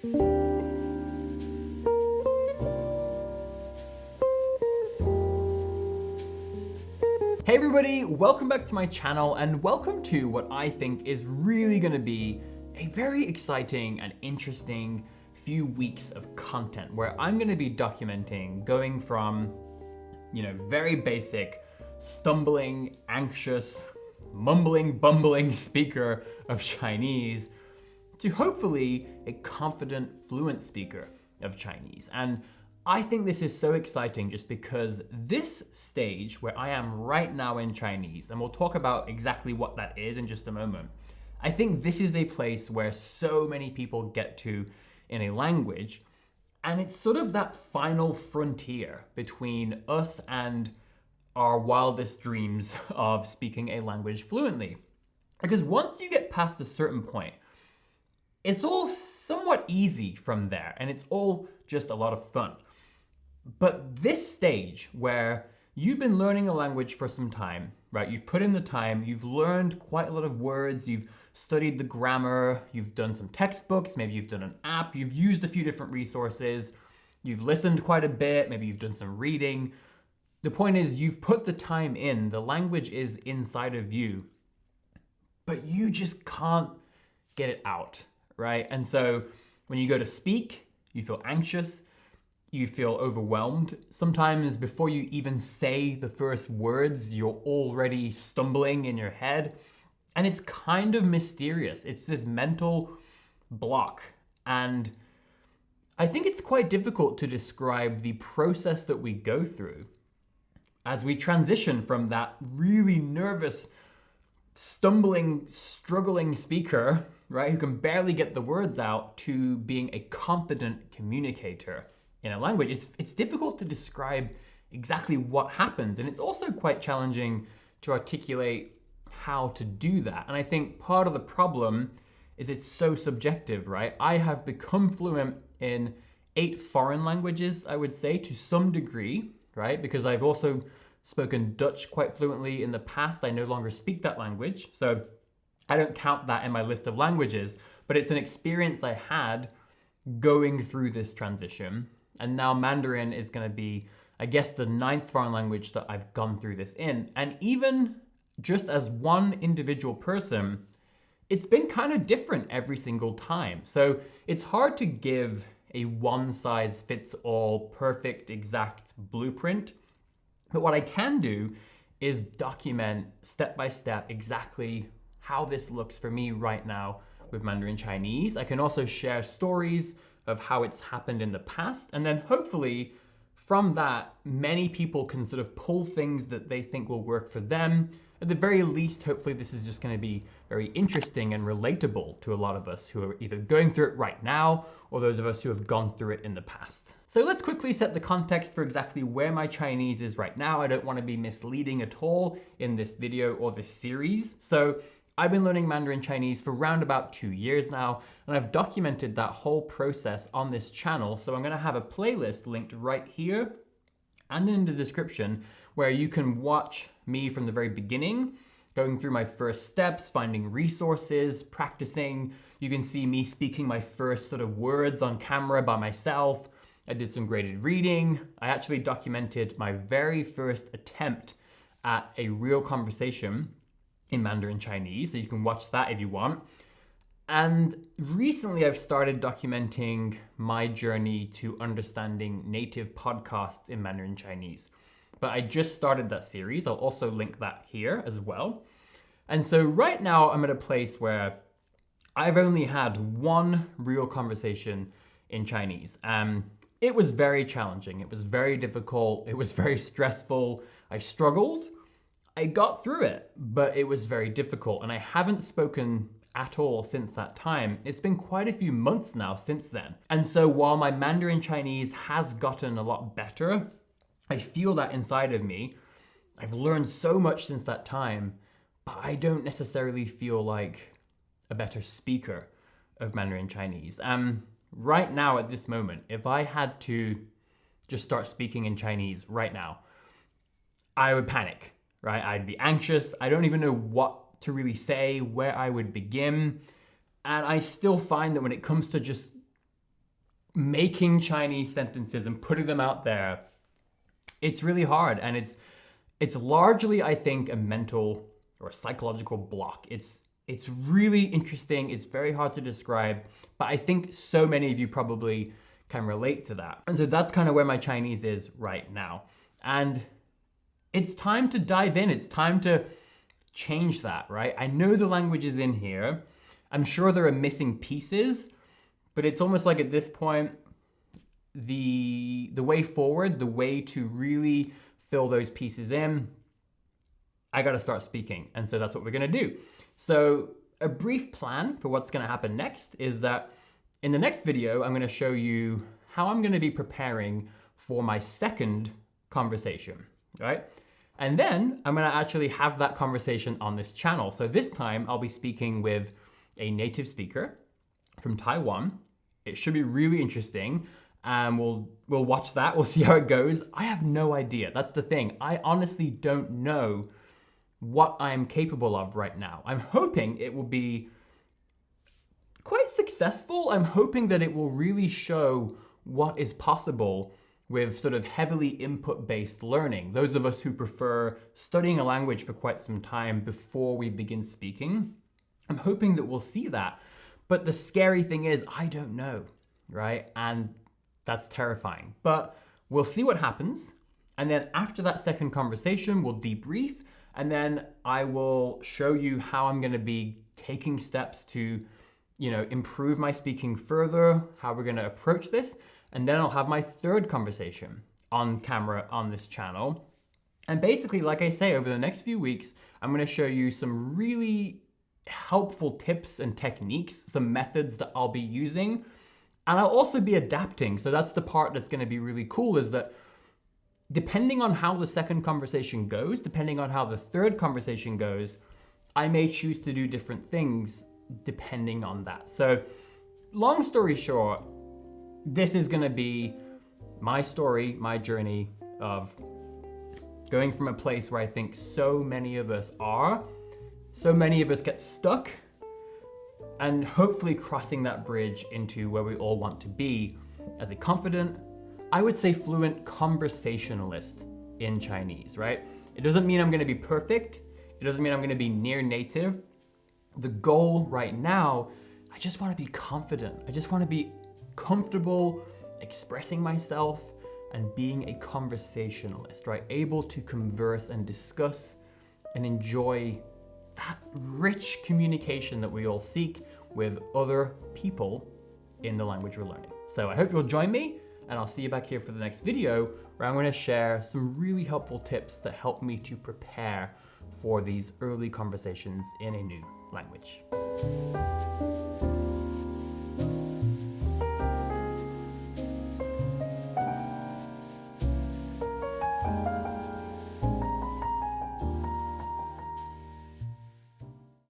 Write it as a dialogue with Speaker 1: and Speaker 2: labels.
Speaker 1: Hey everybody, welcome back to my channel and welcome to what I think is really going to be a very exciting and interesting few weeks of content where I'm going to be documenting going from, very basic, stumbling, anxious, mumbling, bumbling speaker of Chinese to hopefully a confident, fluent speaker of Chinese. And I think this is so exciting just because this stage where I am right now in Chinese, and we'll talk about exactly what that is in just a moment, I think this is a place where so many people get to in a language, and it's sort of that final frontier between us and our wildest dreams of speaking a language fluently. Because once you get past a certain point, it's all somewhat easy from there, and it's all just a lot of fun. But this stage where you've been learning a language for some time, right? You've put in the time, you've learned quite a lot of words, you've studied the grammar, you've done some textbooks, maybe you've done an app, you've used a few different resources, you've listened quite a bit, maybe you've done some reading. The point is you've put the time in, the language is inside of you, but you just can't get it out, right? And so when you go to speak, you feel anxious, you feel overwhelmed. Sometimes before you even say the first words, you're already stumbling in your head. And it's kind of mysterious. It's this mental block. And I think it's quite difficult to describe the process that we go through as we transition from that really nervous, stumbling, struggling speaker, right, who can barely get the words out, to being a confident communicator in a language. It's difficult to describe exactly what happens, and it's also quite challenging to articulate how to do that. And I think part of the problem is it's so subjective, right? I have become fluent in 8 foreign languages, I would say, to some degree, right? Because I've also spoken Dutch quite fluently in the past. I no longer speak that language, so I don't count that in my list of languages, but it's an experience I had going through this transition. And now Mandarin is going to be, I guess, the 9th foreign language that I've gone through this in. And even just as one individual person, it's been kind of different every single time. So it's hard to give a one-size-fits-all perfect, exact blueprint. But what I can do is document step by step exactly how this looks for me right now with Mandarin Chinese. I can also share stories of how it's happened in the past. And then hopefully from that, many people can sort of pull things that they think will work for them. At the very least, hopefully this is just going to be very interesting and relatable to a lot of us who are either going through it right now or those of us who have gone through it in the past. So let's quickly set the context for exactly where my Chinese is right now. I don't want to be misleading at all in this video or this series. So I've been learning Mandarin Chinese for around about 2 years now, and I've documented that whole process on this channel. So I'm going to have a playlist linked right here and in the description where you can watch me from the very beginning, going through my first steps, finding resources, practicing. You can see me speaking my first sort of words on camera by myself. I did some graded reading. I actually documented my very first attempt at a real conversation in Mandarin Chinese, so you can watch that if you want. And recently I've started documenting my journey to understanding native podcasts in Mandarin Chinese. But I just started that series. I'll also link that here as well. And so right now I'm at a place where I've only had one real conversation in Chinese. It was very challenging. It was very difficult. It was very stressful. I struggled. I got through it, but it was very difficult, and I haven't spoken at all since that time. It's been quite a few months now since then. And so while my Mandarin Chinese has gotten a lot better, I feel that inside of me. I've learned so much since that time, but I don't necessarily feel like a better speaker of Mandarin Chinese. Right now at this moment, if I had to just start speaking in Chinese right now, I would panic. Right? I'd be anxious. I don't even know what to really say, where I would begin. And I still find that when it comes to just making Chinese sentences and putting them out there, it's really hard. And it's largely, I think, a mental or a psychological block. It's really interesting. It's very hard to describe, but I think so many of you probably can relate to that. And so that's kind of where my Chinese is right now. And it's time to dive in. It's time to change that, right? I know the language is in here. I'm sure there are missing pieces, but it's almost like at this point, the way forward, the way to really fill those pieces in, I got to start speaking. And so that's what we're going to do. So a brief plan for what's going to happen next is that in the next video, I'm going to show you how I'm going to be preparing for my second conversation, right? And then I'm going to actually have that conversation on this channel. So this time I'll be speaking with a native speaker from Taiwan. It should be really interesting. And we'll watch that. We'll see how it goes. I have no idea. That's the thing. I honestly don't know what I'm capable of right now. I'm hoping it will be quite successful. I'm hoping that it will really show what is possible with sort of heavily input-based learning. Those of us who prefer studying a language for quite some time before we begin speaking, I'm hoping that we'll see that. But the scary thing is, I don't know, right? And that's terrifying. But we'll see what happens. And then after that second conversation, we'll debrief. And then I will show you how I'm going to be taking steps to, improve my speaking further, how we're going to approach this. And then I'll have my third conversation on camera on this channel. And basically, like I say, over the next few weeks, I'm going to show you some really helpful tips and techniques, some methods that I'll be using. And I'll also be adapting. So that's the part that's going to be really cool, is that depending on how the second conversation goes, depending on how the third conversation goes, I may choose to do different things depending on that. So long story short, this is going to be my story, my journey of going from a place where I think so many of us are, so many of us get stuck, and hopefully crossing that bridge into where we all want to be as a confident, I would say fluent conversationalist in Chinese, right? It doesn't mean I'm going to be perfect. It doesn't mean I'm going to be near native. The goal right now, I just want to be confident. I just want to be comfortable expressing myself and being a conversationalist, right? Able to converse and discuss and enjoy that rich communication that we all seek with other people in the language we're learning. So I hope you'll join me, and I'll see you back here for the next video, where I'm going to share some really helpful tips that help me to prepare for these early conversations in a new language.